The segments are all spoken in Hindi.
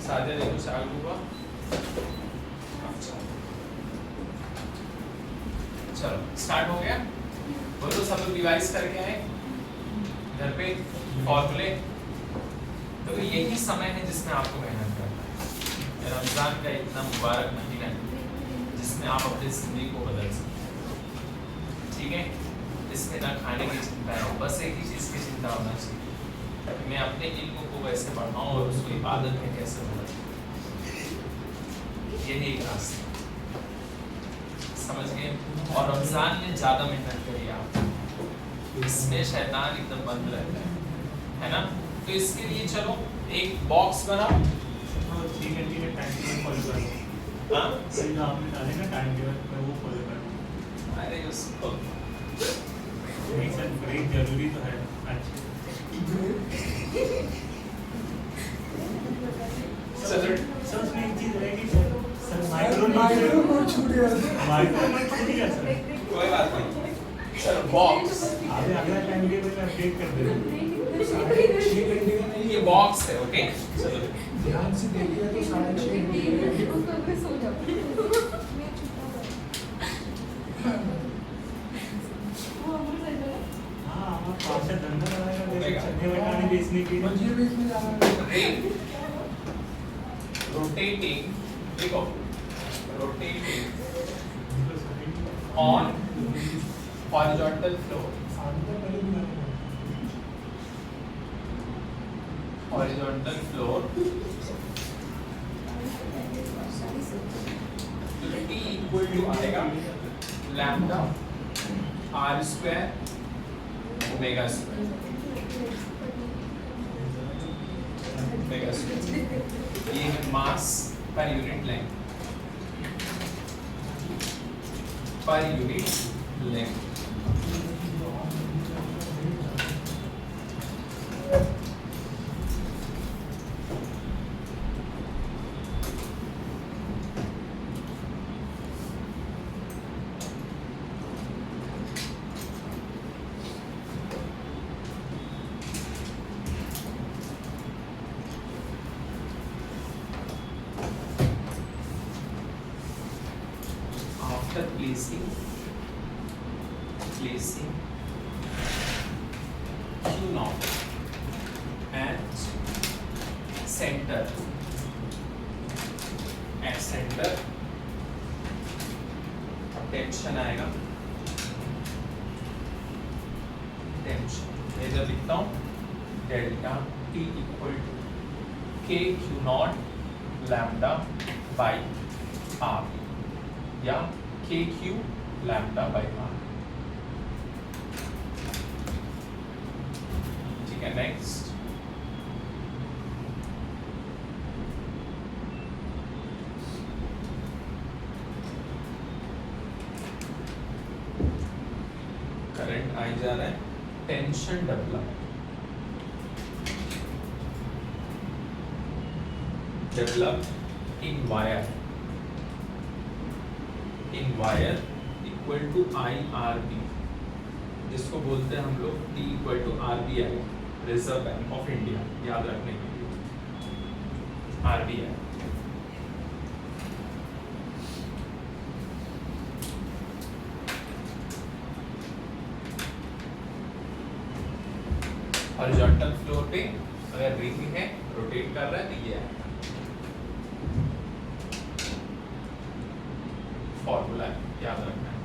सादे देखो चालू हुआ। चलो स्टार्ट हो गया। वो तो सब लोग रिवाइज करके आए घर पे फॉर्मूले। तो यही समय है जिसमें आपको मेहनत करना है। रमजान का इतना मुबारक महीना है जिसमें आप अपनी जिंदगी को बदल सकते हैं। ठीक है, इसमें ना खाने की चिंता है, बस एक ही चीज़ की चिंता होना चाहिए, मैं अपने इल्म को कैसे बढ़ाऊं और उसको इबादत में कैसे बदलूं। यही एक रास्ता, समझ गए। और रमजान में ज़्यादा मेहनत करिए आप, इसमें शैतान एकदम बंद रहता है ना। तो इसके लिए चलो एक बॉक्स बनाओ। 3 घंटे का टाइम टेबल फॉलो करो। हाँ सही जो आपने डाले ना टाइम टेबल, मैं वो फॉलो करूँ। अरे उसको नहीं सर, ब्रेक जरूरी तो है। अच्छा चलो सर, उसमें एक चीज़ रहेगी सर, माइक्रो छूट गया। छूट गया सर। कोई बात नहीं। चलो बॉक्स, अभी अगला टाइम टेबल में अपडेट कर देना। 6 घंटे का नहीं, ये बॉक्स है। ओके चलो ध्यान से देखिए तो 6.5 घंटे सो जाओ। हाँ, आप पाँच धंधा लगाएगा जैसे चने वटाने बेचने की। मंजिल में इसमें जाना है। रोटेटिंग, देखो rotating on horizontal floor, horizontal floor, तो T इक्वल टू आएगा lambda r square omega square, omega square. ये है mass per unit length, per unit length. After placing Q naught at center, tension आएगा। टेंशन मैं जब लिखता हूँ delta T equal to K Q naught lambda by R या K Q lambda by R। ठीक है, नेक्स्ट करंट आई जा रहा है, tension develop in wire equal to IRB, जिसको बोलते हैं हम लोग T equal to RBI, reserve bank of India, याद रखने के लिए RBI। हॉरिजॉन्टल फ्लोर पे अगर रिंग है, रोटेट कर रहा है तो ये है फॉर्मूला, याद रखना है।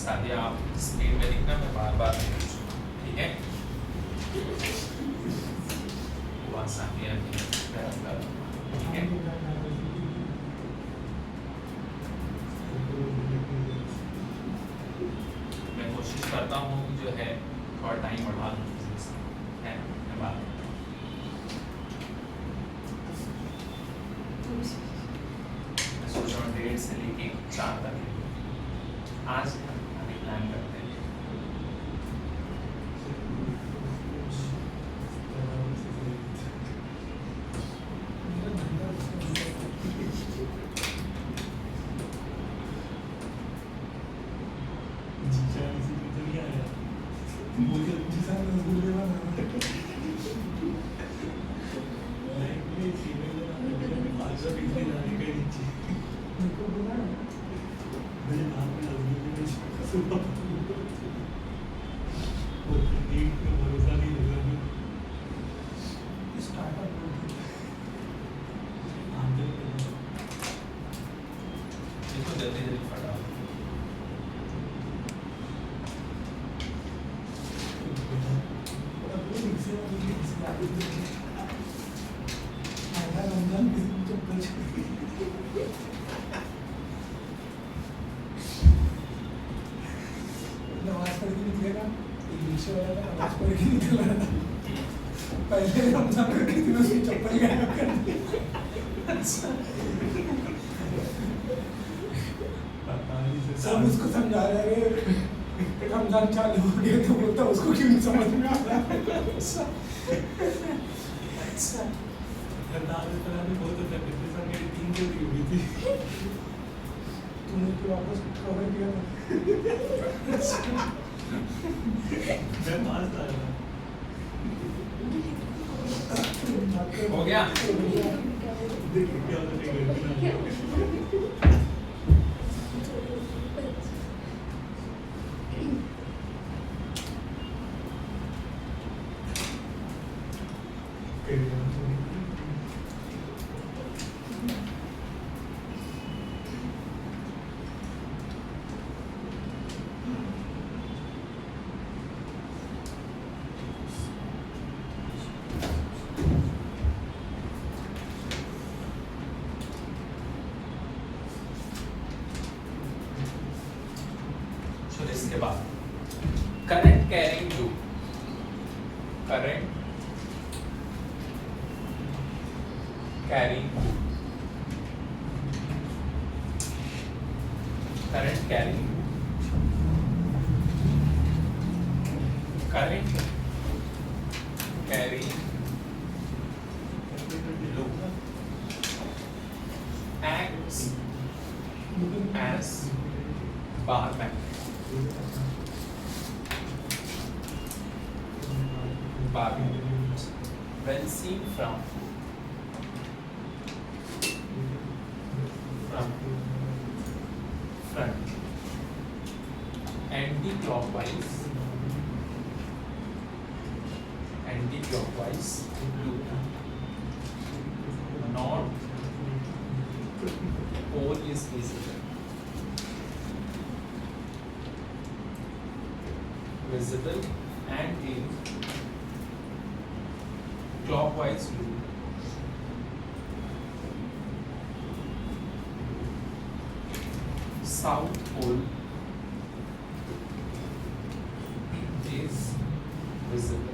सादिया आप स्क्रीन में लिखना, मैं बार बार नहीं पूछूंगा, ठीक है। वो सादिया ठीक है। तो है, थोड़ा टाइम बढ़ा दूँ फिजिक्स है, मैं बात करता हूँ। मैं सोच रहा हूँ 1:30 से लेके 4 तक आज अभी प्लान करते हैं। देखो जल्दी जल्दी फटा नमाज पढ़ के निकलेगा, रिक्शे वाला का नमाज पढ़ के निकल रहा था, पहले रमजान के दिन उसकी चप्पल गायब कर दी। सब उसको समझा रहे हैं, रमजान चालू हो गया तो बोलता उसको क्यों नहीं समझ में आ रहा। अच्छा तुमने तो वापस कवर किया था। हो गया? So इसके बाद current carrying loop, current carrying loop, current carrying current carrying loop acts as bar magnet, bar magnet when seen from front anti-clockwise loop, not pole is visible and in clockwise loop south pole is visible.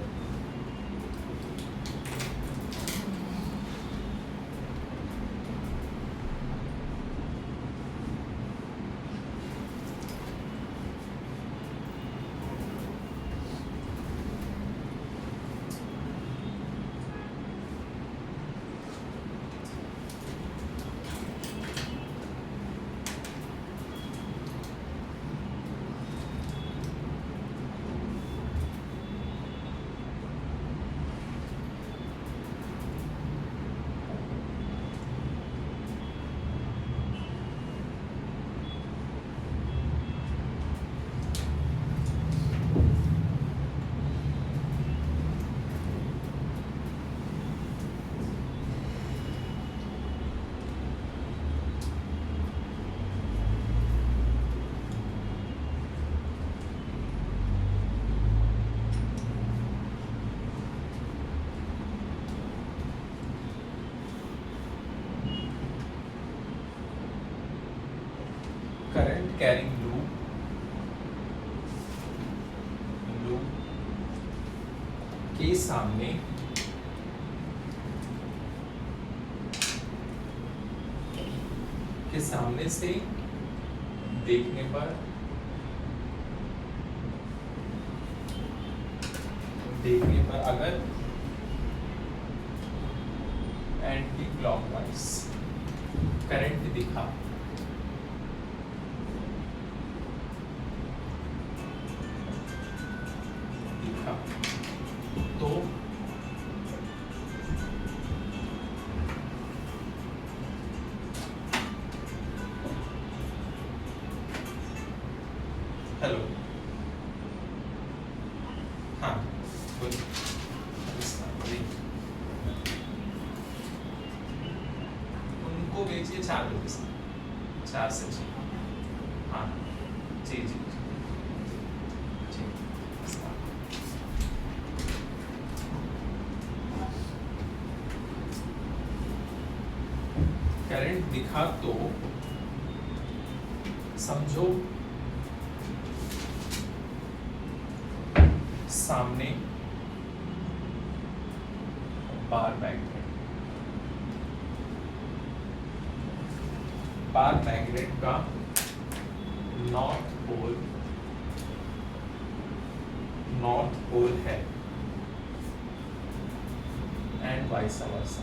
Current carrying loop के सामने से देखने पर अगर एंटी क्लॉकवाइज करंट दिखा तो हेलो, हाँ बोलिए। उनको बेचिए 4 रुपये से, 4 से 6। हाँ जी जी जी करंट दिखा तो समझो सामने बार मैग्नेट का नॉर्थ पोल है एंड वाइस वर्सा।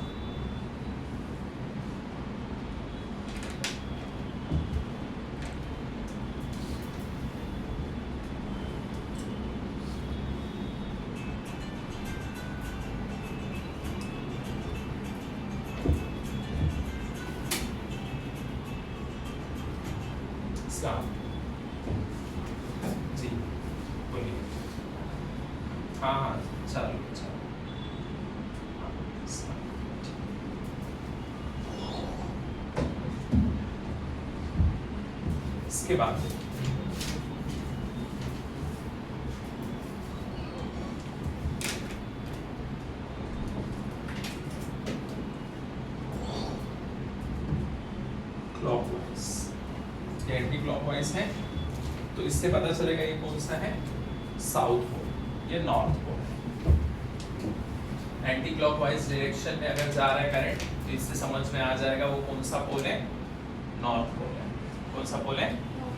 जी बोलिए। हाँ चलो इसके बाद क्लॉकवाइज, एंटी क्लॉकवाइज है तो इससे पता चलेगा ये कौन सा है, साउथ पोल, ये नॉर्थ पोल है। एंटी क्लॉकवाइज डायरेक्शन में अगर जा रहा है करंट तो इससे समझ में आ जाएगा वो कौन सा पोल है, नॉर्थ पोल है। कौन सा पोल है,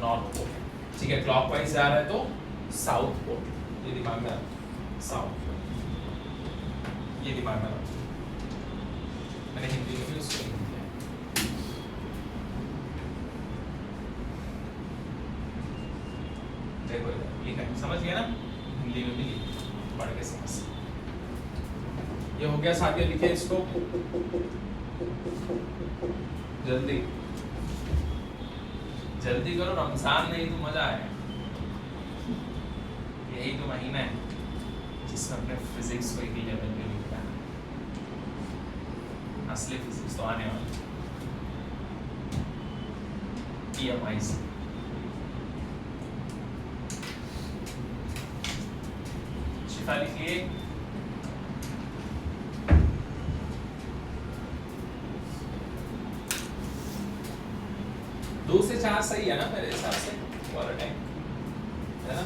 नॉर्थ पोल है। ठीक है, क्लॉकवाइज जा रहा है तो साउथ पोल, ये दिमाग में रखो, साउथ पोल, ये दिमाग में रखो। मैंने हिंदी में भी उसको लिख दिया। देखो लिखा है, समझ गया ना, हिंदी में भी लिखा, पढ़ के समझ। ये हो गया साथियों, लिखे इसको जल्दी जल्दी करो, रमजान नहीं तो मजा आएगा। यही तो महीना है जिसमें अपने फिजिक्स को एक लेवल पे लिखा है, असली फिजिक्स तो आने वाली EMI से। शिफा लिखिए, दो से 4 सही है ना मेरे हिसाब से, वाला टाइम है ना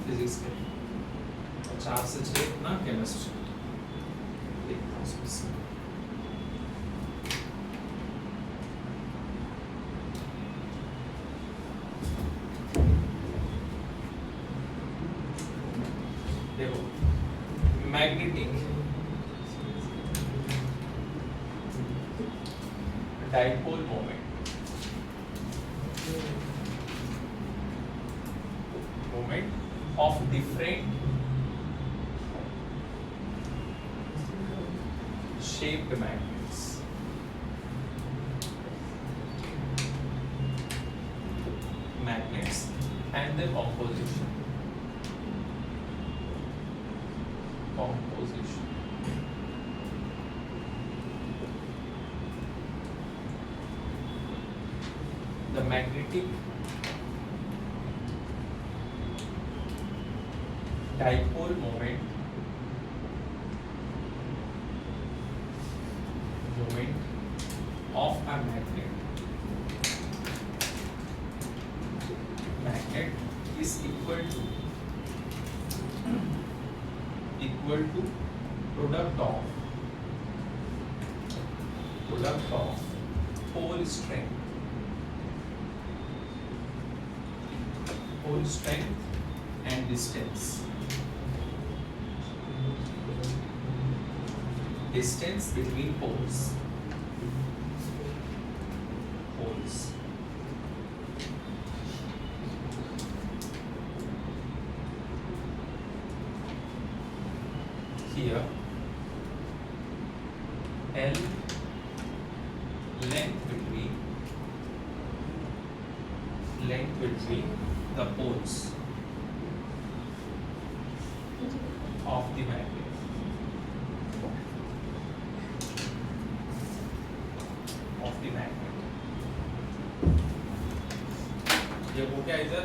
फिजिक्स के, और 4 से 6 ना केमिस्ट्री। देखो magnetic dipole moment of different shaped magnets and their composition the magnetic dipole moment of a magnet is equal to equal to product of pole strength and distance between poles. Here L length between the poles of the magnet. ये हो गया इधर.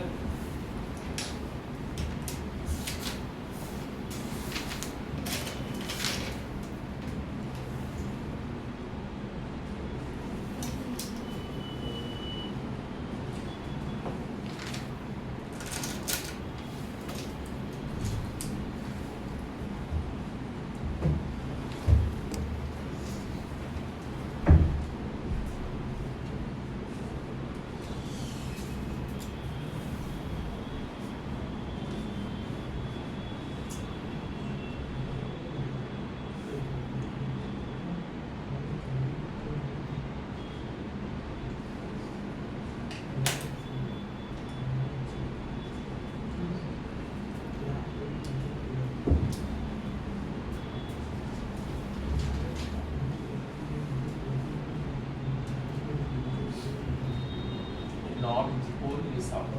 North pole is up.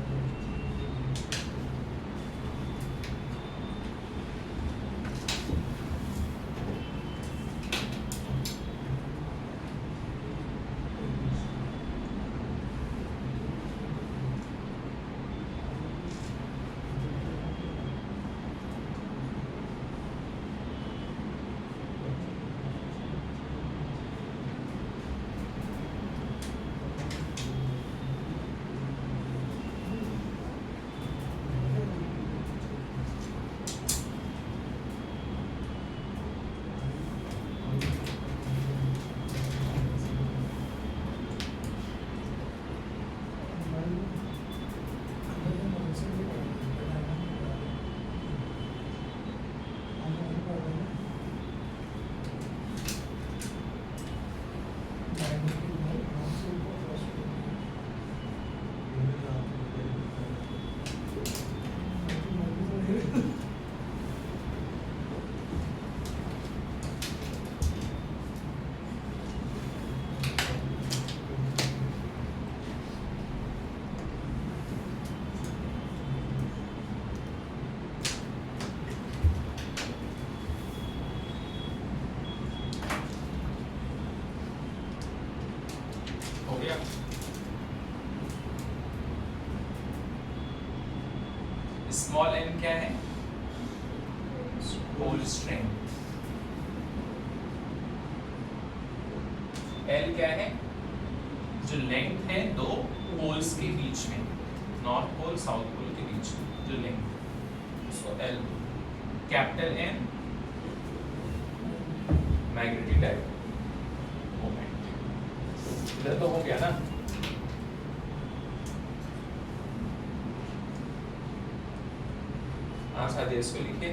हो गया. स्मॉल n क्या है? Pole strength. L क्या है? जो लेंथ है दो पोल्स के बीच में, नॉर्थ पोल साउथ पोल के बीच में जो लेंथ है उसको L. Capital N magnetic dipole moment. इधर तो हो गया ना. अच्छा इसको लिखिए.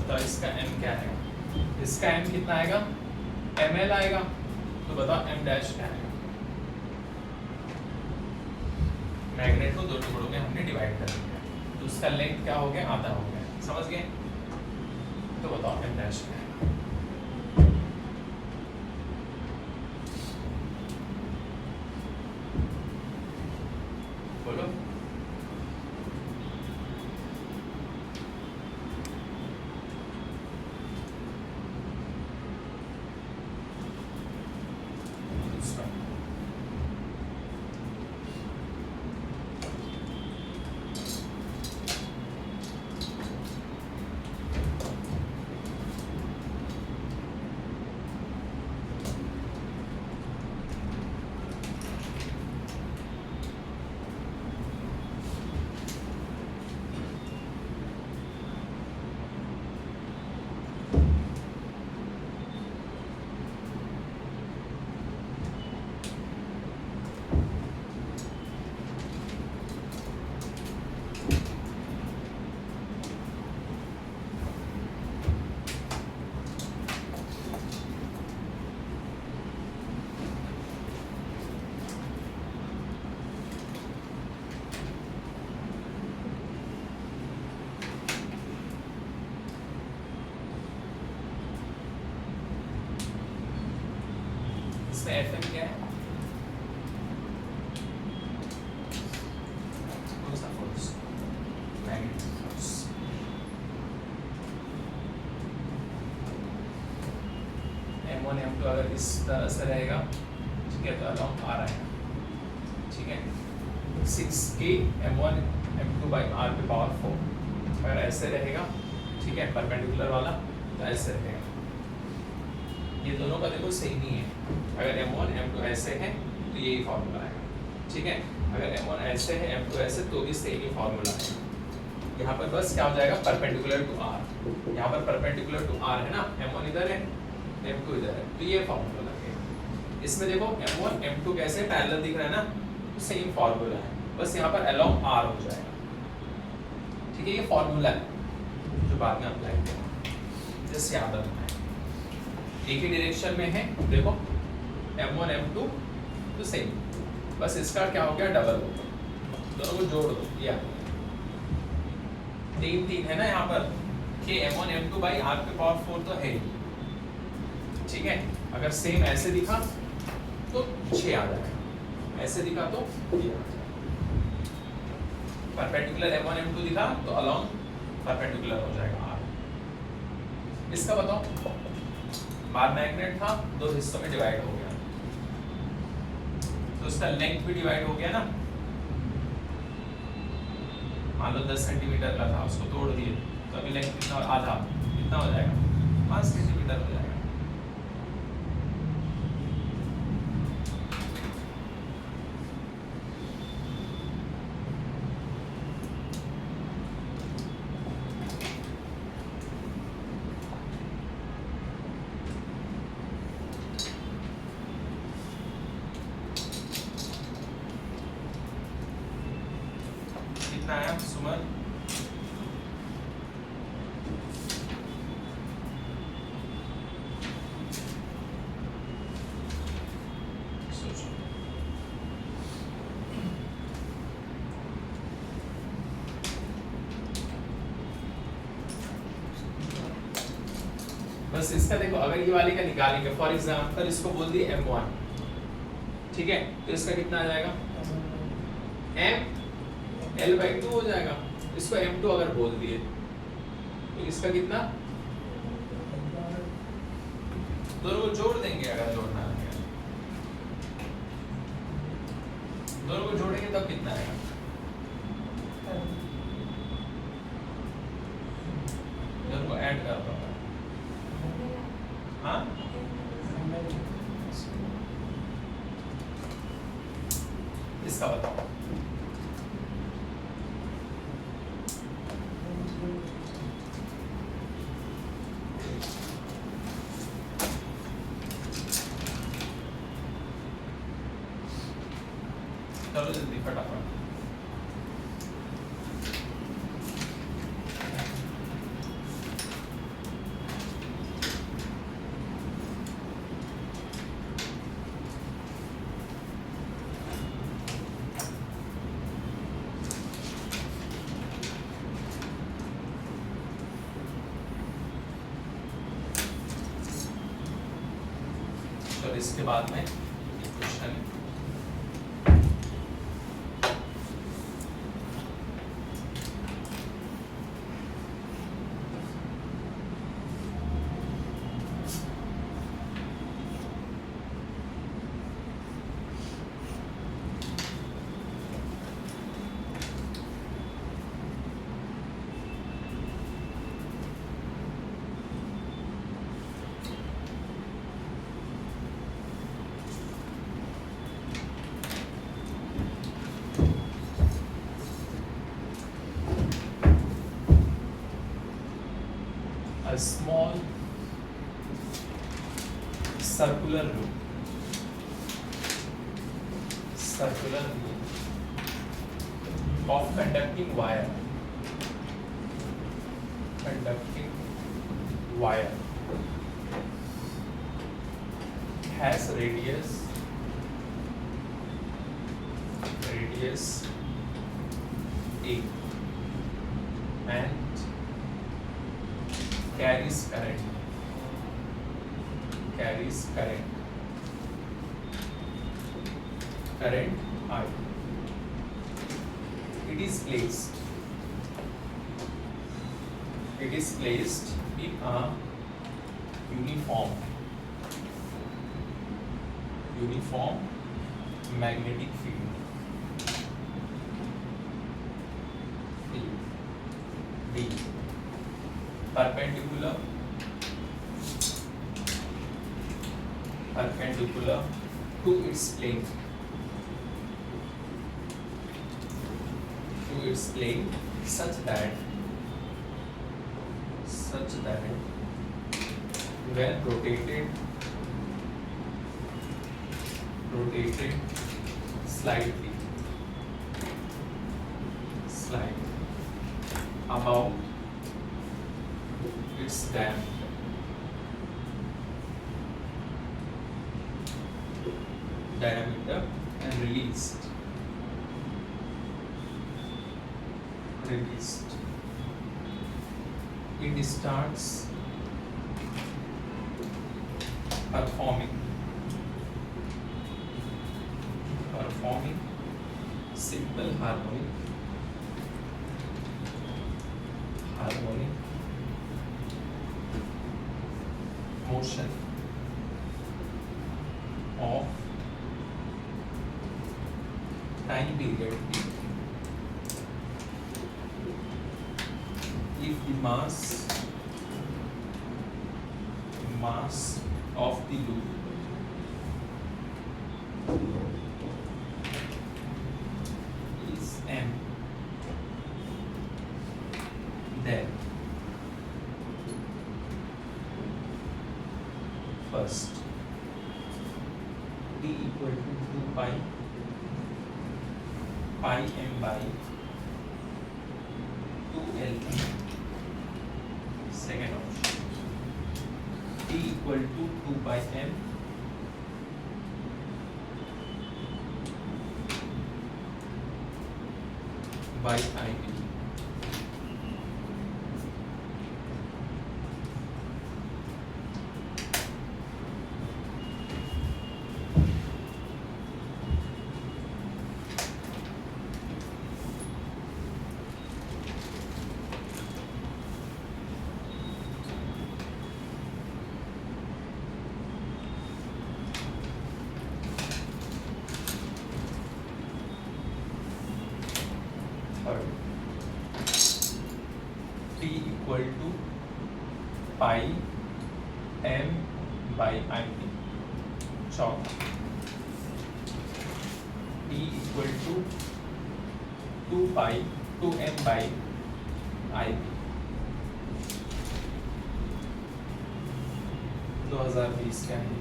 बताओ इसका m क्या आएगा? इसका m कितना आएगा? ml आएगा। तो बताओ m डैश क्या आएगा? मैग्नेट को दो टुकड़ों में हमने डिवाइड कर दिया, तो उसका लेंथ क्या हो गया? आधा हो गया। समझ गए? तो बताओ m डैश क्या आएगा? बोलो। इसमें FM क्या है? कौन सा force? Magnetic force. M1 M2 अगर इस तरह से रहेगा, ठीक है, तो अलोंग R आएगा। ठीक है, 6K M1 M2 by R पे पावर 4 अगर ऐसे रहेगा, ठीक है, परपेंडिकुलर वाला, तो ऐसे रहेगा। ये दोनों का देखो सेम ही है। अगर M1 M2 ऐसे है तो यही फॉर्मूला आएगा। ठीक है, अगर M1 ऐसे है M2 ऐसे, तो भी सेम ही फॉर्मूला आएगा। यहाँ पर बस क्या हो जाएगा? Perpendicular to R। यहाँ पर परपेंडिकुलर टू R है ना, M1 इधर है, M2 इधर है, तो ये फॉर्मूला लगेगा। इसमें देखो M1 M2 कैसे पैरेलल दिख रहा है ना, तो सेम फॉर्मूला है, बस यहाँ पर अलोंग R हो जाएगा। ठीक है, ये फॉर्मूला है जो बाद में अप्लाई करेंगे, जैसे याद रखना है। एक ही डायरेक्शन में है, देखो M1 M2 तो सेम, बस इसका क्या हो गया? डबल हो गया। दोनों को जोड़ दो, ये 3 है ना यहाँ पर, कि M1 M2 by R पे पावर 4 तो है ही। ठीक है, अगर सेम ऐसे दिखा तो 6 आ जाएगा, ऐसे दिखा तो ये आ जाएगा। परपेंडिकुलर M1 M2 दिखा तो अलोंग परपेंडिकुलर हो जाएगा R। इसका बताओ, बार मैग्नेट था, दो हिस्सों में डिवाइड हो गया, तो उसका लेंथ भी डिवाइड हो गया ना। मान लो 10 सेंटीमीटर का था, उसको तोड़ दिए, तो अभी लेंथ कितना? आधा। कितना हो जाएगा? 5 सेंटीमीटर हो जाएगा। कितना आया सुमन? सोचो। बस इसका देखो, अगर ये वाले का निकालेंगे, फॉर एग्जांपल इसको बोल दिए M1, ठीक है, तो इसका कितना आ जाएगा? M L/2 हो जाएगा। इसको M2 अगर बोल दिए तो इसका कितना? दोनों को जोड़ देंगे, अगर जोड़ना है दोनों को जोड़ेंगे तब कितना आएगा? दोनों को ऐड कर दो। हाँ, इसका बताओ। चलो जल्दी फटाफट। और इसके बाद में क्वेश्चन है। A small circular loop of conducting wire has radius A and carries current I. It is placed in a uniform magnetic field B, perpendicular to its plane such that when rotated slightly above its diameter and released it starts performing simple harmonic motion of time period if the mass of the loop is m, then first d equal to 2 pi m by 2 L. Second option, t equal to 2 pi m by IB. T equal to pi m by IB. Chalk. T equal to 2 m by IB. 2020 का है।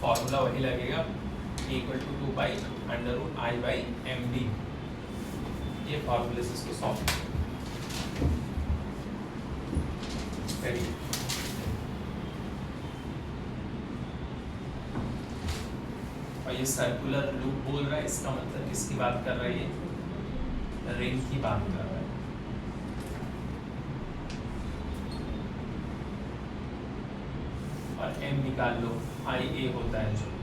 फॉर्मूला वही लगेगा equal to 2 pi under root I by M D. ये फॉर्मूले से इसको सॉल्व करिए। और ये सर्कुलर लूप बोल रहा है, इसका मतलब किसकी बात कर रहा है? ये रिंग की बात कर रहा है। और m निकाल लो, IA होता है जो।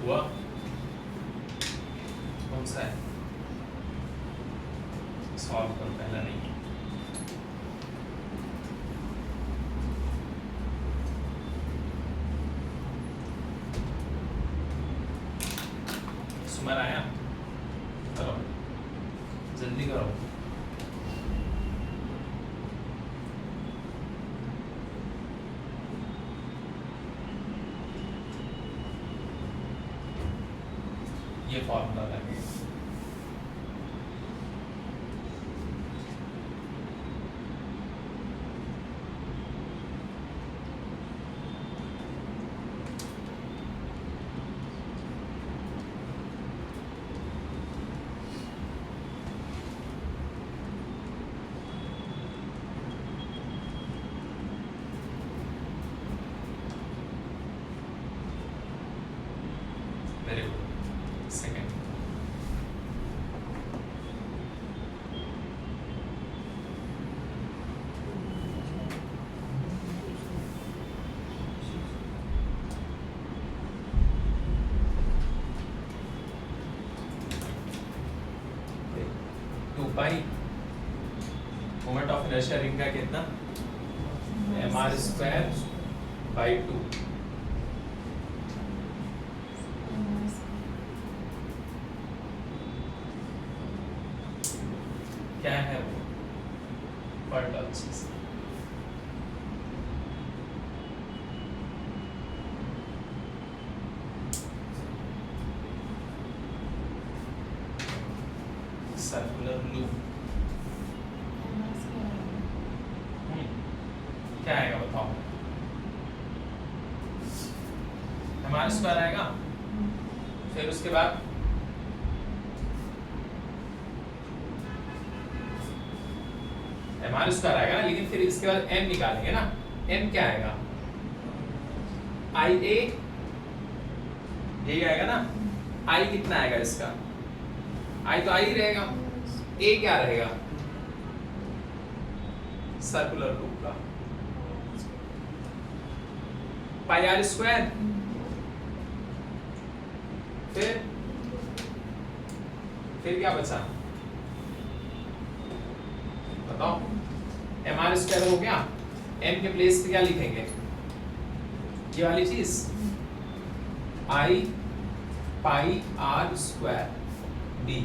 हुआ? कौन सा है? सॉल्व कर, पहला नहीं। सुमर आया? करो, जल्दी करो। ये फॉर्मूला लगेगा। Very good. Second, two pi moment of inertia ring का कितना? mr² by 2। क्या है वो? पढ़ लो अच्छे से। सर्कुलर लूप क्या आएगा बताओ? mr² आएगा, फिर उसके बाद mr² आएगा ना, लेकिन फिर इसके बाद m निकालेंगे ना। m क्या आएगा? IA, यही आएगा ना। I कितना आएगा इसका? I तो I ही रहेगा। A क्या रहेगा? सर्कुलर लूप का πr²। फिर क्या बचा? बताओ। mr² हो गया, m के प्लेस पे क्या लिखेंगे? ये वाली चीज I πr² d।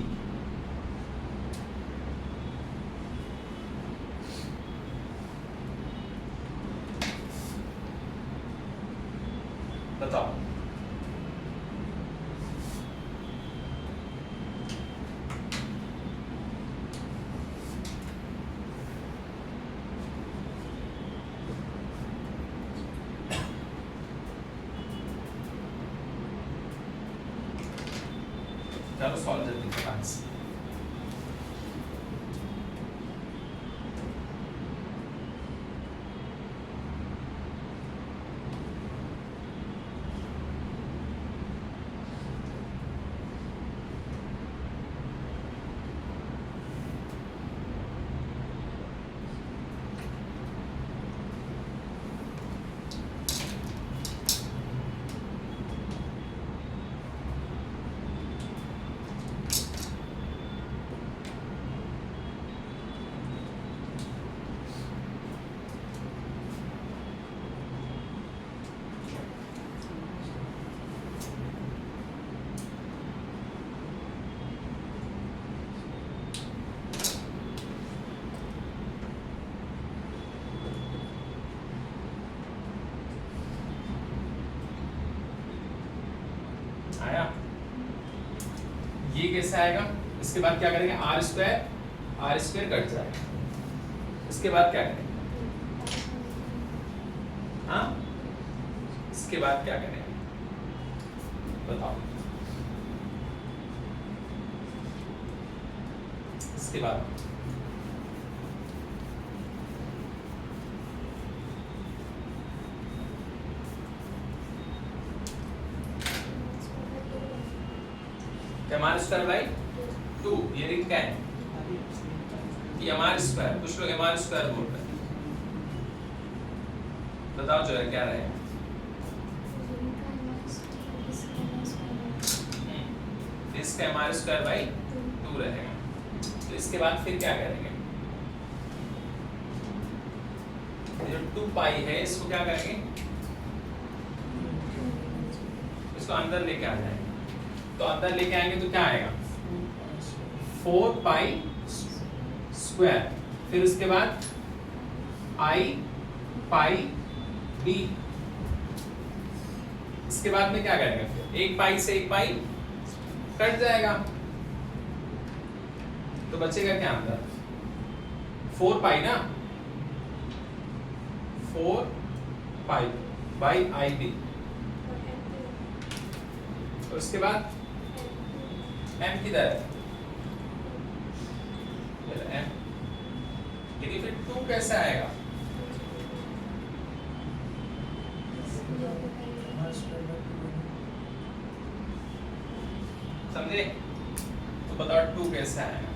बताओ। चलो सॉल्व जल्दी फटाक से। कैसे आएगा? इसके बाद क्या करेंगे? आर स्क्वायर कट जाएगा। इसके बाद क्या करेंगे? हाँ, इसके बाद क्या करेंगे बताओ? इसके बाद एम आर स्क्वायर बाई 2, ये रिंग क्या है? ये एम आर स्क्वायर, कुछ लोग एम आर स्क्वायर बोल रहे हैं। बताओ जो है क्या रहेगा? इसका एम आर स्क्वायर बाई 2 रहेगा। तो इसके बाद फिर क्या करेंगे? जो 2 पाई है इसको क्या करेंगे? इसको अंदर लेके आ जाएंगे। तो अंदर लेके आएंगे तो क्या आएगा? 4 पाई स्क्वायर, फिर उसके बाद आई पाई बी। इसके बाद में क्या करेंगे? फिर 1 पाई से 1 पाई कट जाएगा, तो बचेगा क्या अंदर? 4 पाई ना, 4 पाई बाई आई बी। और उसके बाद m किधर है? m, लेकिन फिर 2 कैसे आएगा? समझे? तो बताओ 2 कैसे आएगा?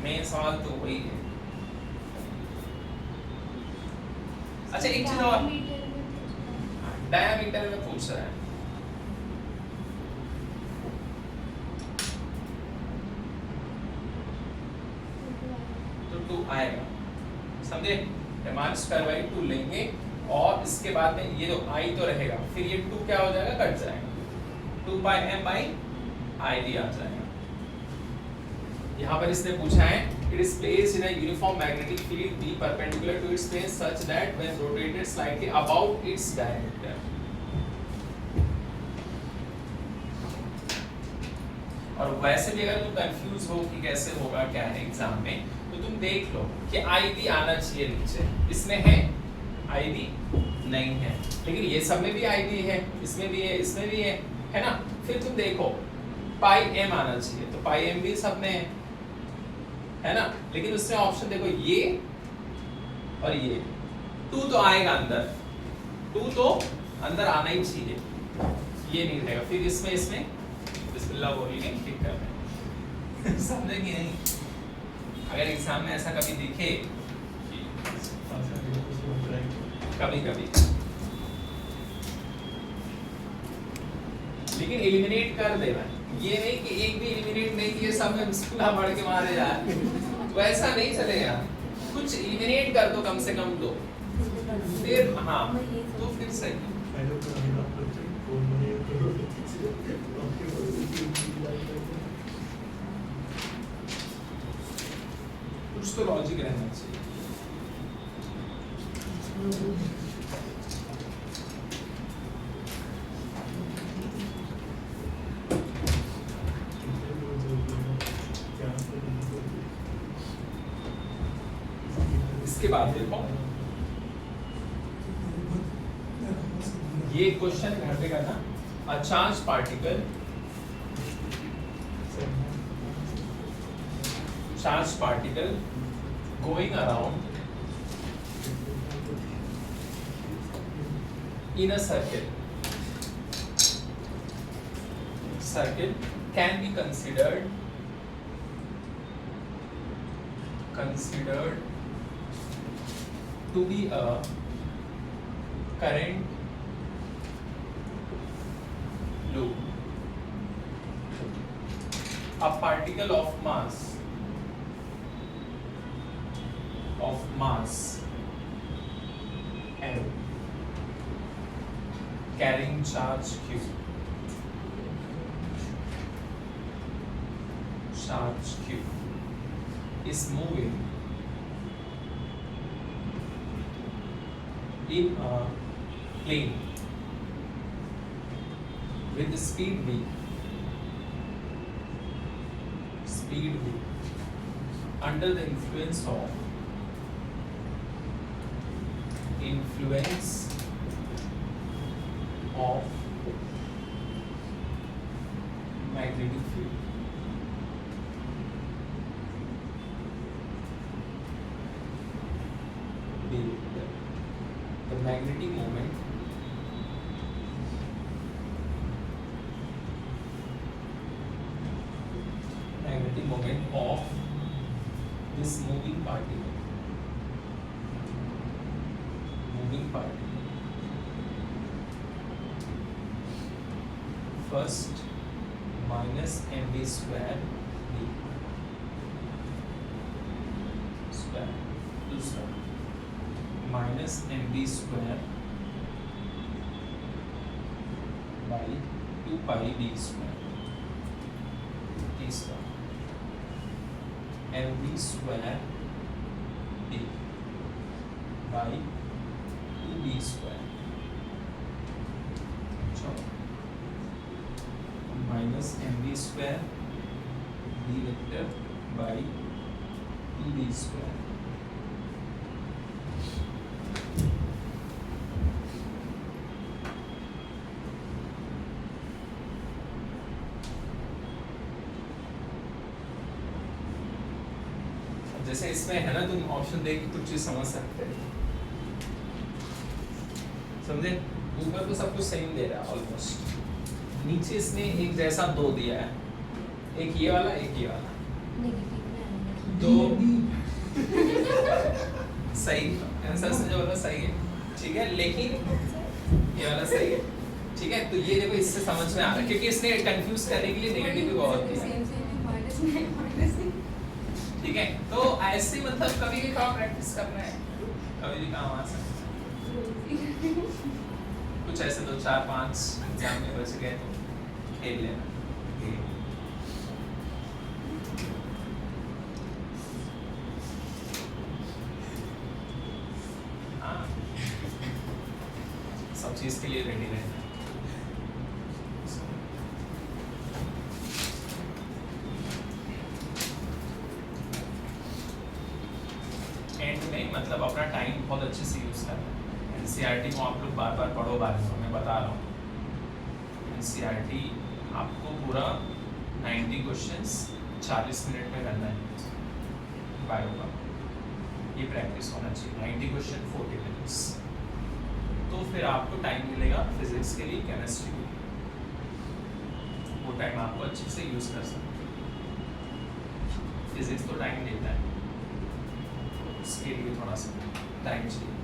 मेन सवाल तो वही है। अच्छा एक चीज और, डायमीटर में पूछ रहा है। तो 2 आएगा, समझे? एम आर स्क्वायर बाई 2 लेंगे और इसके बाद में ये जो आई तो रहेगा, फिर ये 2 क्या हो जाएगा? कट जाएगा। 2 by M by I D आ जाएगा। यहाँ पर इसने पूछा है it is placed in a uniform magnetic field B perpendicular to its plane such that when rotated slightly about its diameter। और वैसे भी अगर तुम कंफ्यूज हो कि कैसे होगा क्या है एग्जाम में, तो तुम देख लो कि आईडी आना चाहिए नीचे। इसमें है आईडी? नहीं है, लेकिन ये सब में भी आईडी है, इसमें भी है, इसमें भी है ना? फिर तुम देखो पाई एम आना चाहिए, तो पाई एम भी सब में है ना? लेकिन उसमें ऑप्शन देखो ये और ये, 2 तो आएगा अंदर, 2 तो अंदर आना ही चाहिए, ये नहीं रहेगा। फिर इसमें बिस्मिल्लाह बोलेंगे, ठीक कर रहे हैं। समझे कि नहीं? अगर एग्जाम में ऐसा कभी दिखे, कभी लेकिन एलिमिनेट कर देना, ये नहीं कि एक भी एलिमिनेट नहीं किए सब में बिस्मिल्लाह पढ़ के मारे जाए, वैसा नहीं चलेगा। कुछ एलिमिनेट कर दो कम से कम, दो, फिर हाँ तो फिर सही। कुछ तो लॉजिक रहना चाहिए। इसके बाद देखो ये क्वेश्चन घर पे करना। A charge particle going around in a circle can be considered to be a current loop. A particle of mass m carrying charge q is moving in a plane with speed v speed v under the influence of magnetic field. The magnetic moment of this moving particle first minus mv square v square दूसरा minus mv square by 2 pi v square तीसरा mv square d by 2b square minus mv square d vector by 2b square. जैसे इसमें है ना, तुम ऑप्शन देख के कुछ चीज समझ सकते हो, समझे? ऊपर तो सब कुछ सेम दे रहा है ऑलमोस्ट, नीचे इसने एक जैसा दो दिया है, एक ये वाला एक ये वाला, दो सही आंसर से जो वाला सही है, ठीक है, लेकिन ये वाला सही है, ठीक है। तो ये देखो इससे समझ में आ रहा है, क्योंकि इसने कंफ्यूज करने के लिए नेगेटिव भी बहुत दिया, ठीक है। तो ऐसे मतलब कभी भी काम प्रैक्टिस करना है, कभी भी काम आ सकता है। कुछ ऐसे 2 4 5 एग्जाम में बच गए तो खेल लेना। हाँ, सब चीज के लिए रेडी रहना। एंड में मतलब अपना टाइम बहुत अच्छे से यूज करना है। एनसीईआरटी को आप लोग बार बार पढ़ो, बार बार मैं बता रहा हूँ, एनसीईआरटी आपको पूरा 90 क्वेश्चंस 40 मिनट में करना है बायो का, ये प्रैक्टिस होना चाहिए। 90 क्वेश्चन 40 मिनट्स, तो फिर आपको टाइम मिलेगा फिजिक्स के लिए, केमिस्ट्री के लिए, वो टाइम आपको अच्छे से यूज कर सकते हो। फिजिक्स तो टाइम लेता है, उसके लिए थोड़ा सा टाइम चाहिए।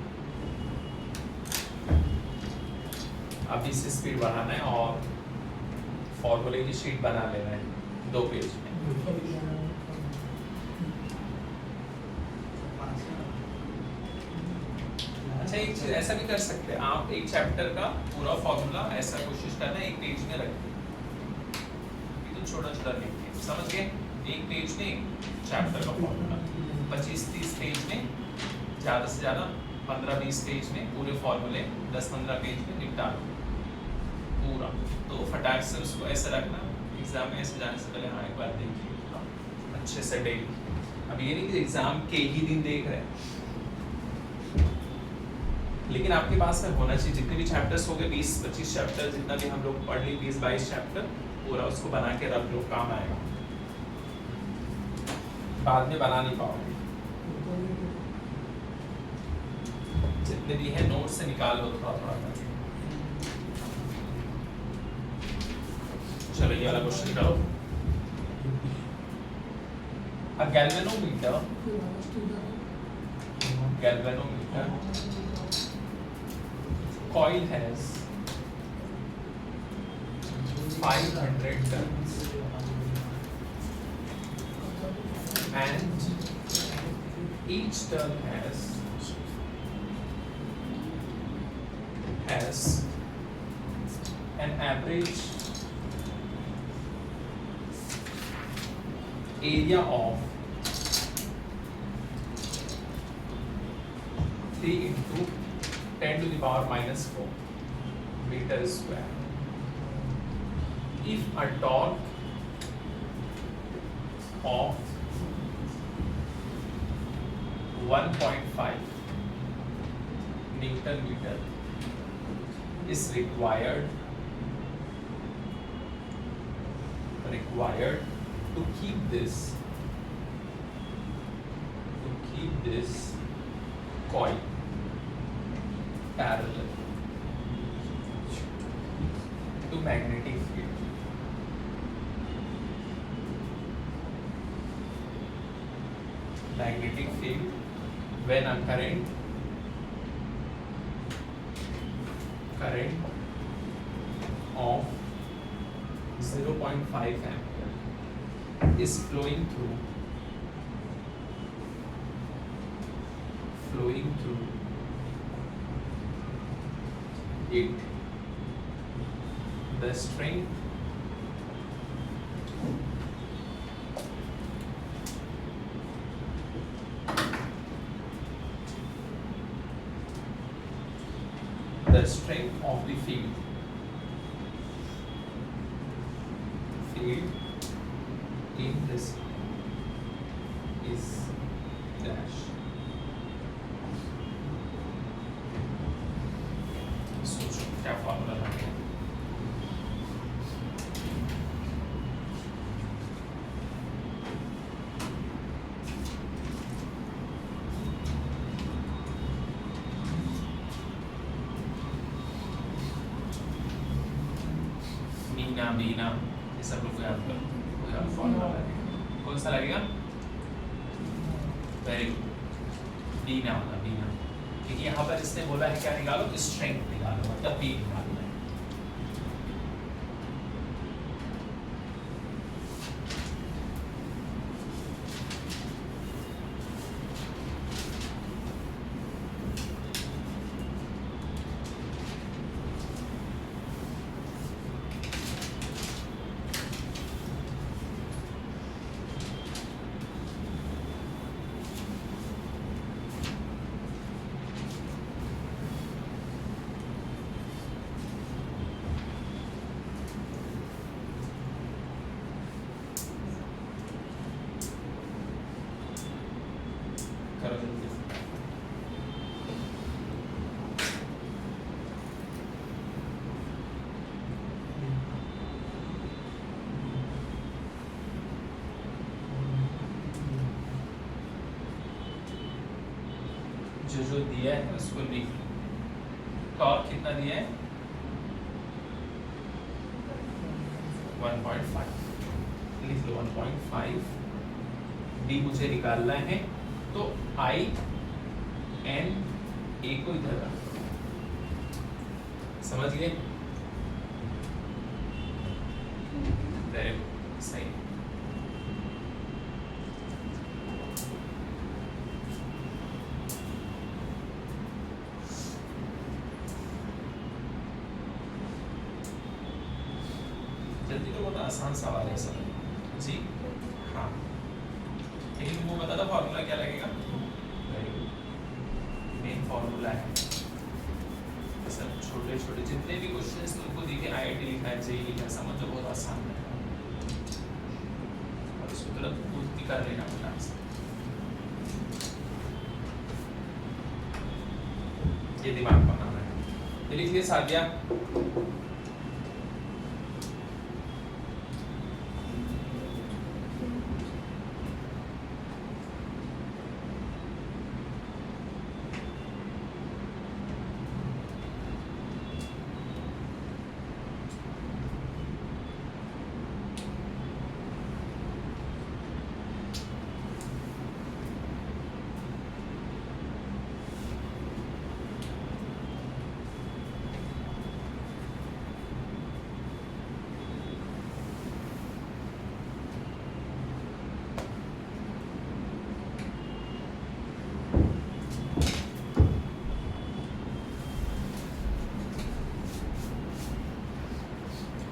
अभी से स्पीड बढ़ाना है और फॉर्मूले की शीट बना लेना है 2 पेज में। अच्छा, एक चीज ऐसा भी कर सकते हैं आप, एक चैप्टर का पूरा फॉर्मूला ऐसा कोशिश करना है 1 पेज में रखिए, तो छोटा छोटा लिखिए, समझ गए? 1 पेज में एक चैप्टर का फॉर्मूला, 25-30 पेज में, ज़्यादा से ज़्यादा 15-20 पेज में पूरे फॉर्मूले 10-15 पेज में निपटा लो पूरा। तो फटाक से उसको ऐसे रखना, एग्जाम में ऐसे जाने से पहले हाँ एक बार देखिए अच्छे से डेली। अब ये नहीं कि एग्जाम के ही दिन देख रहे हैं, लेकिन आपके पास में होना चाहिए जितने भी चैप्टर्स हो गए, 20-25 चैप्टर जितना भी हम लोग पढ़ ली, 20-22 चैप्टर पूरा उसको बना के रख लो, काम आएगा, बाद में बना नहीं पाओगे। जितने भी है नोट से निकाल लो थोड़ा थोड़ा करके। चलो ये वाला क्वेश्चन करो। A galvanometer coil has 500 turns and each turn has an average area of 3 into 10 to the power minus 4 meter square. If a torque of 1.5 Newton meter is required to keep this coil parallel to magnetic field. Magnetic field when a current of 0.5 ampere is flowing through it. The strength of the field in this is dash. सोचो क्या फॉर्मूला लगेगा? बीना ये सब लोग याद करो, कोई और फॉर्मूला लगेगा, कौन सा लगेगा? वेरी गुड, बीना वाला बीना, क्योंकि यहाँ पर इसने बोला है क्या निकालो? स्ट्रेंथ निकालो, मतलब बी निकालना है। जो दिया है उसको लिख लो। टॉर्क कितना दिया है? 1.5 लिख लो। 1.5 डी मुझे निकालना है, तो आई एन ए को इधर रख, समझ गए? वेरी गुड, सही। जल्दी तो बहुत आसान सवाल है सब जी। हाँ, लेकिन वो बता दो फॉर्मूला क्या लगेगा? वेरी गुड, मेन फॉर्मूला है। सब छोटे छोटे जितने भी क्वेश्चंस तुमको दिखे, आईआईटी लिखा है, जेईई लिखा है, समझो बहुत आसान है और उसको तुरंत पूर्ति कर लेना फटाक से। ये दिमाग बनाना है। ये लिखिए सादिया।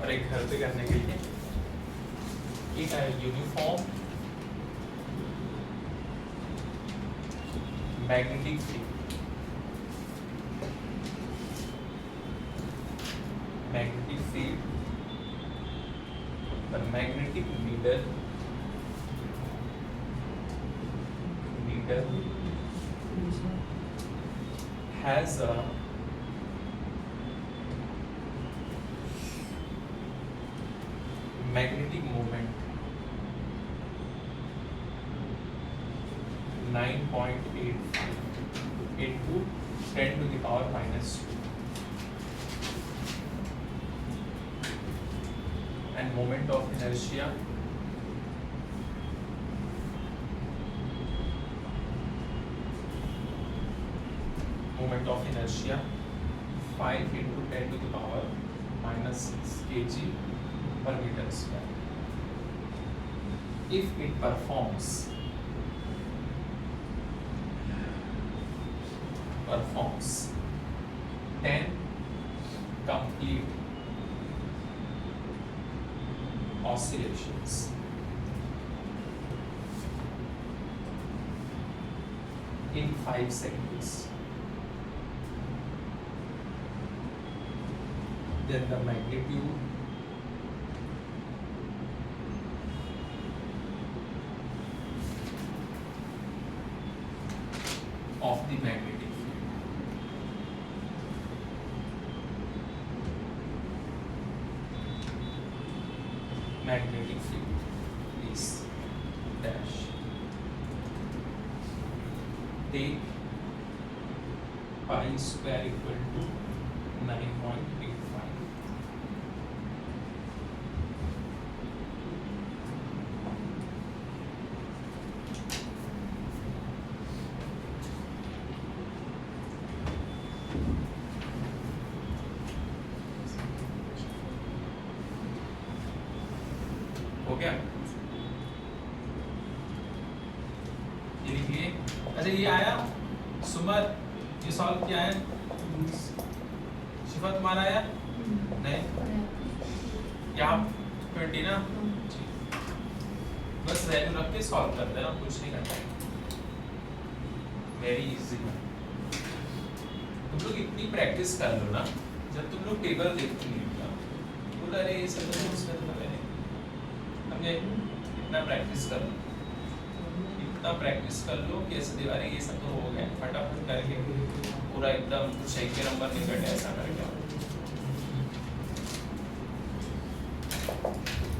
और एक घर पे करने के लिए एक है uniform magnetic field. Magnetic field पर magnetic needle meter has a magnetic moment 9.85 into 10 to the power minus 2 and moment of inertia moment of inertia 5 into 10 to the power minus 6 kg per meter square. If it performs 10 complete oscillations in 5 seconds, then the magnitude of the magnetic field is dash. Take pi square equal to 9.85. हो गया? ये लिखिए। अच्छा ये आया सुमर, ये सॉल्व किया है? शिफा तुम्हारा आया? नहीं? यहाँ 20 ना? बस वैल्यू रख के सॉल्व कर देना, कुछ नहीं करना है। Very easy. तुम लोग इतनी प्रैक्टिस कर लो ना, जब तुम लोग टेबल देखते नहीं ना, बोला अरे ये सब तो उसमें तो मैंने समझे? इतना प्रैक्टिस कर लो, इतना प्रैक्टिस कर लो कि ऐसे दीवारें ये सब तो हो गए, फटाफट करके पूरा एकदम सही के नंबर निकट ऐसा करके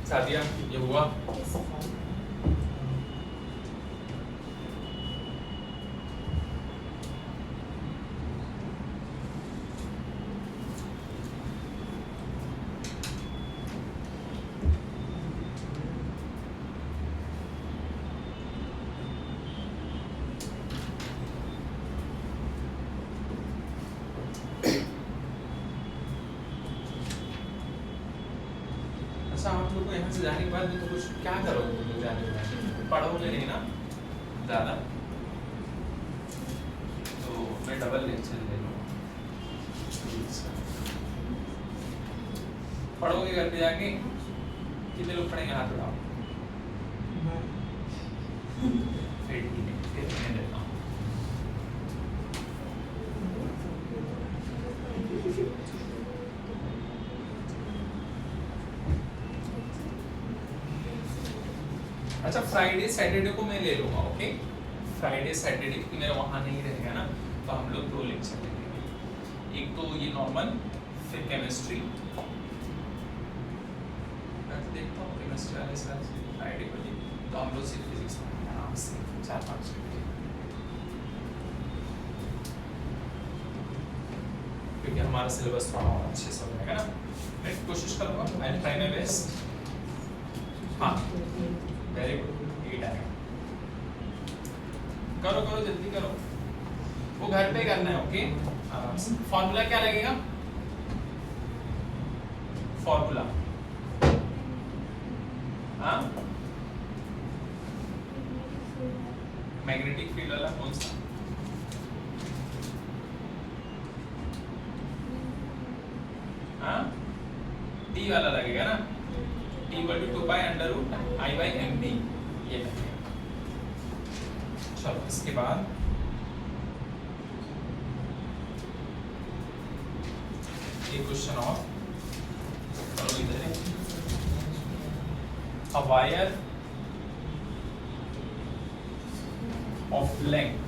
सादिया ये हुआ। आप लोग को यहाँ से जाने के बाद तो कुछ क्या करोगे तुम लोग जाने के बाद? पढ़ोगे नहीं ना ज़्यादा, तो मैं डबल लेक्चर ले लूँगा। पढ़ोगे घर पे जाके? कितने लोग पढ़ेंगे हाथ उठाओ। फिर ठीक है, फिर मैं देता हूँ। अच्छा फ्राइडे सैटरडे को मैं ले लूँगा, ओके? फ्राइडे सैटरडे क्योंकि मेरा वहाँ नहीं रहेगा ना, तो हम लोग 2 लेक्चर लेंगे। एक तो ये नॉर्मल, फिर केमिस्ट्री। मैं तो देखता हूँ केमिस्ट्री वाले सर फ्राइडे को, तो हम लोग सिर्फ फिजिक्स में आराम से 4-5 घंटे, क्योंकि हमारा सिलेबस थोड़ा और अच्छे से हो जाएगा ना। मैं कोशिश करूँगा, I will try my best. हाँ वेरी गुड, 8 आएगा। करो करो जल्दी करो, वो घर पे करना है, ओके? आराम से। फॉर्मूला क्या लगेगा? फॉर्मूला हाँ मैग्नेटिक फील्ड वाला कौन सा? हाँ टी वाला लगेगा ना, T = 2π√I/mb ये लगेगा। चलो इसके बाद एक क्वेश्चन और करो इधर। A wire of length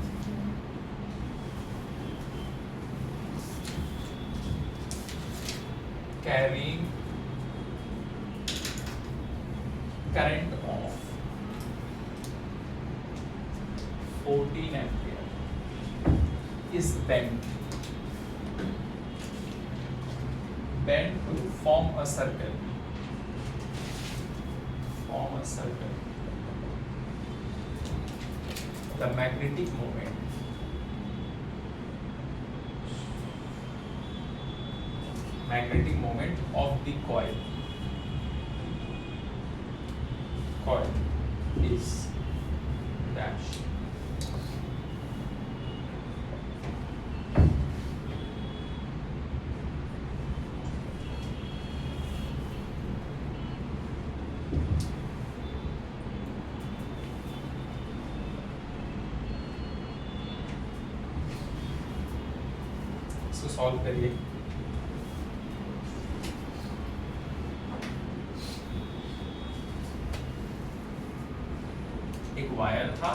carrying current of 14 ampere is bent to form a circle. The magnetic moment of the coil is dash. इसको सॉल्व करिए। एक वायर था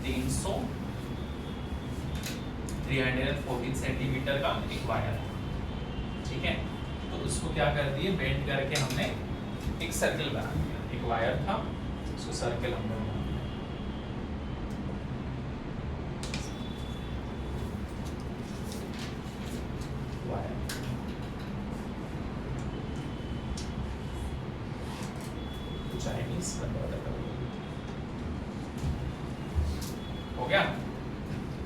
314 सेंटीमीटर का एक वायर था, ठीक है। तो उसको क्या कर दिए, बेंड करके हमने एक सर्कल बना दिया। एक वायर था, उसको सर्कल हमने बना दिया। चाइनीज हो गया।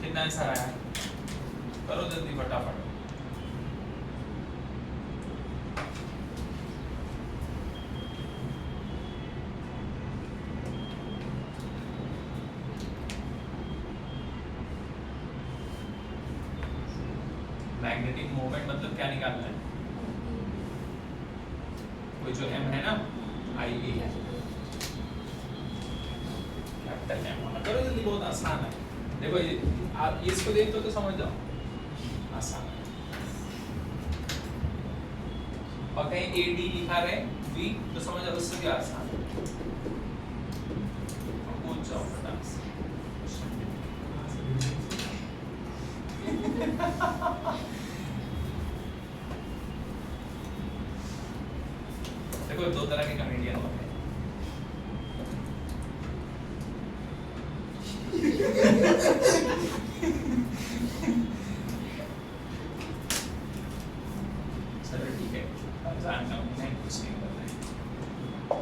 कितना आंसर आया, करो जल्दी फटाफट। मैग्नेटिक मोमेंट मतलब क्या निकालना है, कोई जो m है ना आई ए कैपिटल एम वाला, करो जल्दी, बहुत आसान है। देखो ये आप इसको देखते हो तो समझ जाओ, आसान है। और कहीं ए डी लिखा रहे वी तो समझ जाओ, उससे भी आसान है। पूछ जाओ फटाक से। देखो दो तरह के कॉमेडियन होते हैं। चलो ठीक है, अब जानता हूँ मैं कुछ नहीं कर रहा।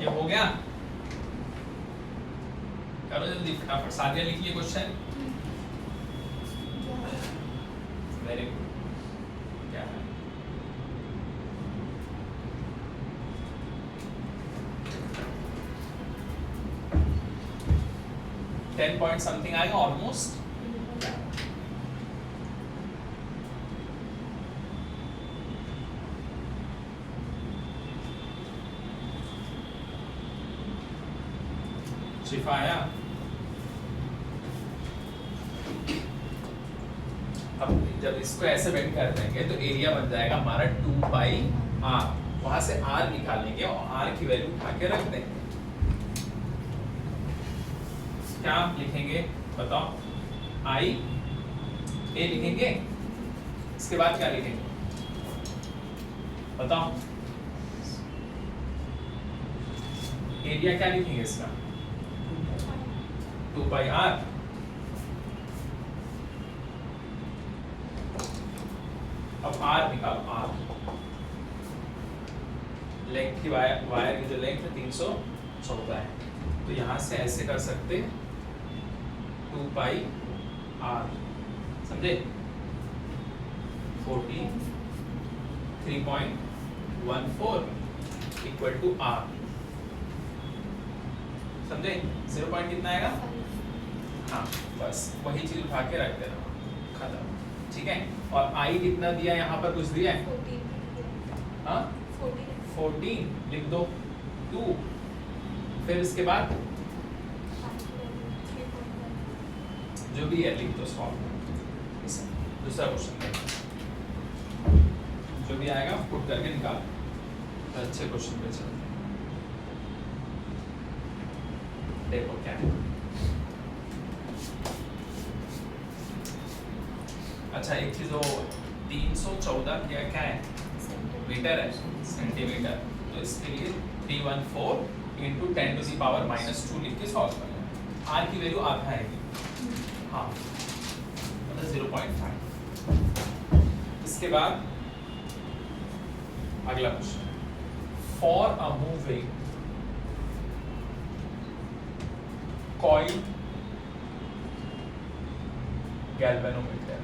ये हो गया, करो जल्दी फटाफट। सादिया लिखिए क्वेश्चन। Very good. क्या है 10 पॉइंट समथिंग आएगा ऑलमोस्ट। शिफा आया। अब जब इसको ऐसे बेंड कर देंगे तो एरिया बन जाएगा हमारा 2 पाई r। वहां से r निकालेंगे और r की वैल्यू उठा के रख देंगे। क्या लिखेंगे बताओ, i a लिखेंगे, इसके बाद क्या लिखेंगे बताओ, एरिया क्या लिखेंगे इसका 2 पाई r। अब r निकालो, r लेंथ की वायर की जो लेंथ है 314 है, तो यहां से ऐसे कर सकते 2 पाई r, समझे 43.14 इक्वल टू r, समझे। 0 पॉइंट कितना आएगा, हाँ बस वही चीज उठा के रख देना, खत्म, ठीक है। और i कितना दिया, यहाँ पर कुछ दिया है 14 लिख दो 2, फिर इसके बाद जो भी है लिख दो, सॉल्व। दूसरा क्वेश्चन जो भी आएगा पुट करके निकाल। अच्छे क्वेश्चन पे चलते हैं, देखो क्या है। अच्छा एक चीज वो 314 क्या है मीटर है सेंटीमीटर, तो इसके लिए 314 इंटू 10⁻⁻² लिख के सॉल्व करना। आर की वैल्यू आधा है, हाँ मतलब 0.5। इसके बाद अगला question, for a moving coil galvanometer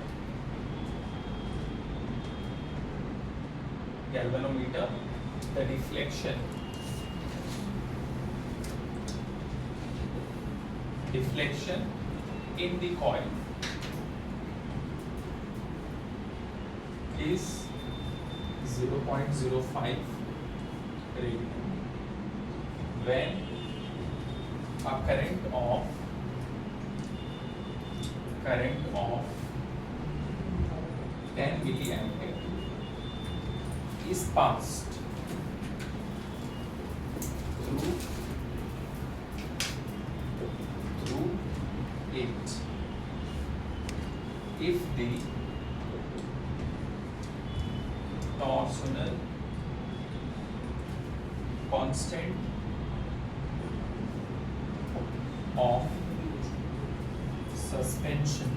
the deflection in the coil is 0.05 radian when a current of 10 milliampere is passed through it. If the torsional constant of suspension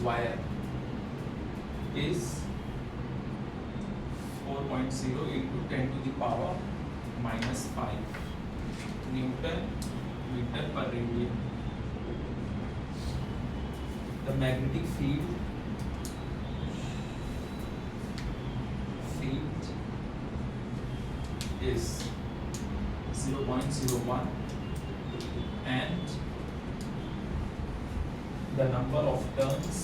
wire is 4.0 into 10⁻⁻5 Newton meter per radian. The magnetic field is 0.01 and the number of turns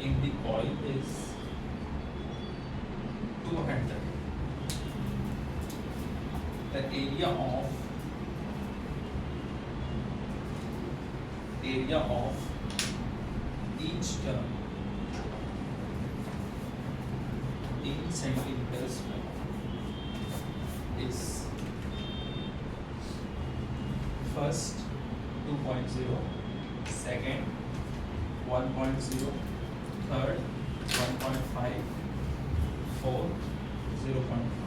in the coil is 200. The area of each turn in centimeters is first 2.0, second 1.0, third 1.5, fourth 0.5.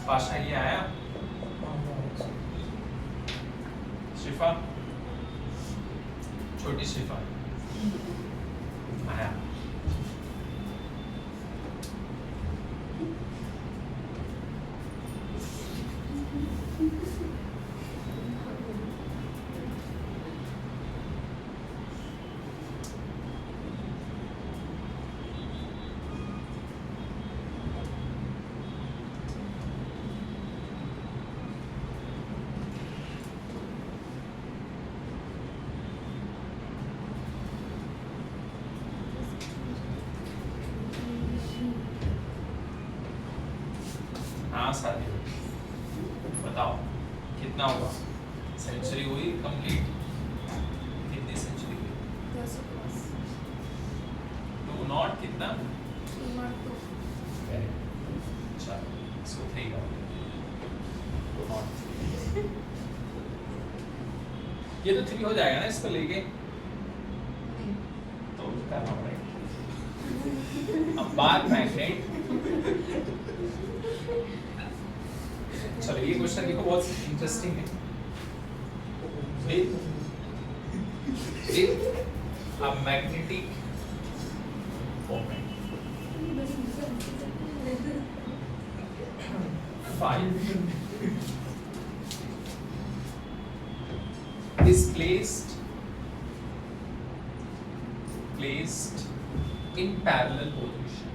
Pasha ये आया शिफा, छोटी शिफा आया। हाँ साथी बताओ कितना होगा? सेंचुरी हुई कंप्लीट, कितनी सेंचुरी हुई? 2 नॉट कितना? वेरी चलो इसको 3 का 2 नॉट। ये तो 3 हो जाएगा ना इसको लेके, तो करना पड़ेगा। अब बात मैग्नेट, चलो ये क्वेश्चन देखो बहुत इंटरेस्टिंग है। A magnetic moment 5 is placed in parallel position.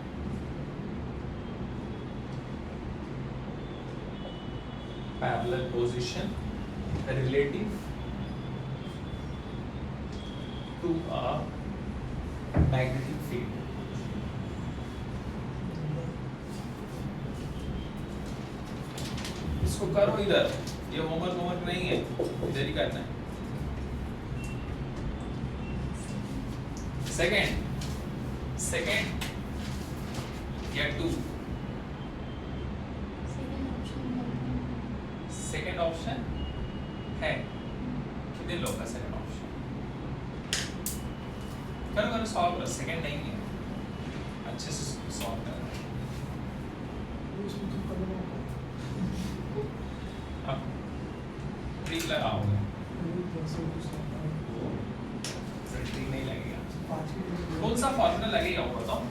Parallel position relative to a magnetic field. इसको करो इधर, ये होमवर्क नहीं है, इधर ही करना है। सेकंड या 2? सेकंड ऑप्शन है, कितने लोग का सेकंड ऑप्शन? करो सॉल्व करो, सेकंड नहीं है, अच्छे से सॉल्व करो। उसमें तो करना होगा। अब ट्रिक लगाओगे, जैसे कुछ होता है। ट्रिक नहीं लगेगा। 5 की कौन सा फॉर्मूला लगेगा वो बताओ?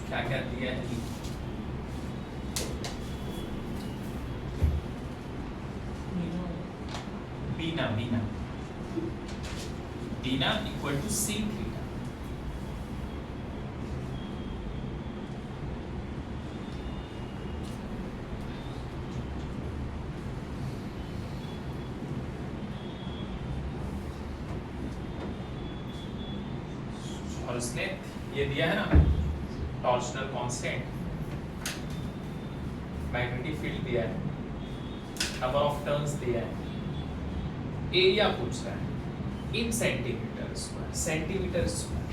क्या क्या दिया है? बीना इक्वल टू सी थीटा। और उसने ये दिया है ना, टॉर्शनल कांस्टेंट, मैग्नेटिक फील्ड दिया है, नंबर ऑफ टर्न्स दिया है, एरिया पूछ रहा है इन सेंटीमीटर स्क्वायर, सेंटीमीटर स्क्वायर।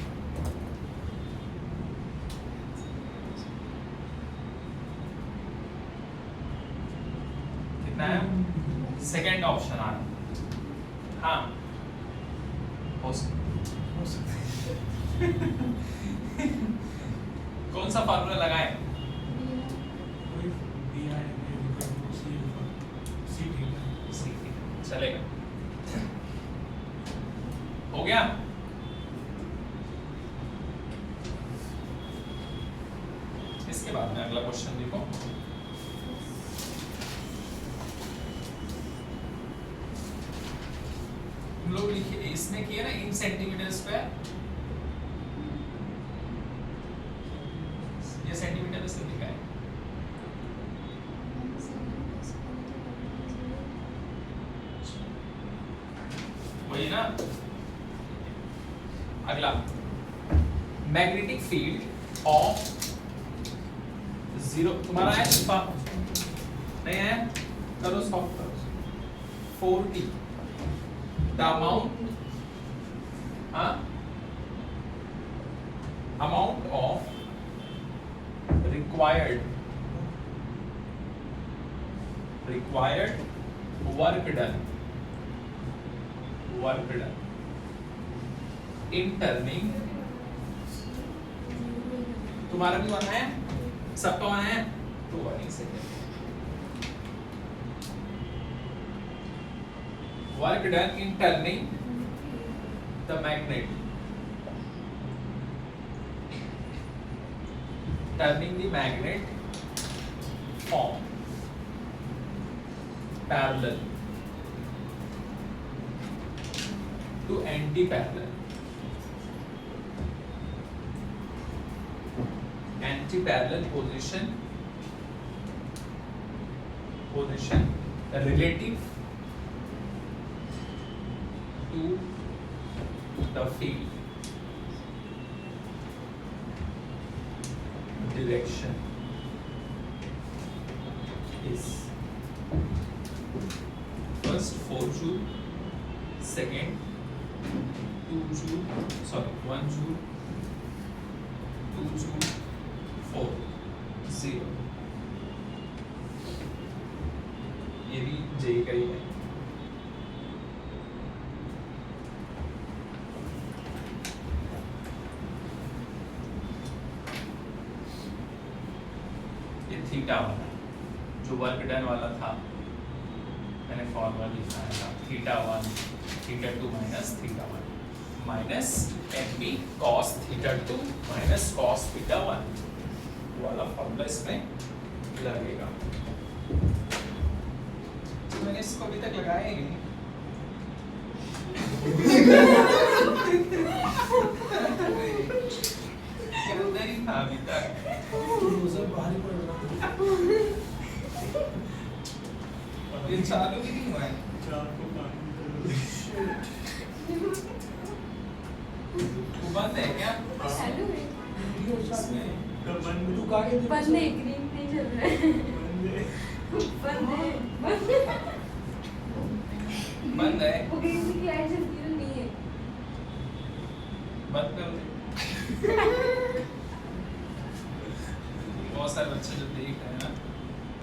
कितना है? सेकंड ऑप्शन आ रहा। हाँ हो सकता है। कौन सा फार्मूला लगाए? चलेगा, हो गया। इसके बाद में अगला क्वेश्चन देखो। हम लोग लिखिए, इसमें किया ना इन सेंटीमीटर स्क्वायर, ये सेंटीमीटर से लिखा है। वही ना। अगला, मैग्नेटिक फील्ड ऑफ 0, तुम्हारा है नहीं है? करो सॉल्व करो। 40 the amount of required work done in turning, तुम्हारा भी वन है, सबका वन है, तो वहीं से work done in turning the magnet, turning the magnet from parallel to anti-parallel, position relative to the field, direction is first 4 joule, second 2 joule, sorry 1 joule, 2 joule, 4 0। ये भी जे का ही है। ये थीटा वाला जो वर्क डन वाला था, मैंने फॉर्मूला लिखा था theta 1 theta 2 minus theta 1 minus mb cos theta 2 minus cos theta 1 वाला फॉर्मूला इसमें लगेगा। तो मैंने इसको अभी तक लगाया ही नहीं। अंदर ही था अभी तक। बाहर ही पड़ रहा ये चालू भी नहीं हुआ है। वो बंद है क्या? चालू है। वीडियो शॉट में तो बंद तू का के बंद है, ग्रीन नहीं चल रहा है। बंद है। बंद है, बंद है। बंद है। वो ग्रीन की लाइट जलती तो नहीं है। बंद कर दे।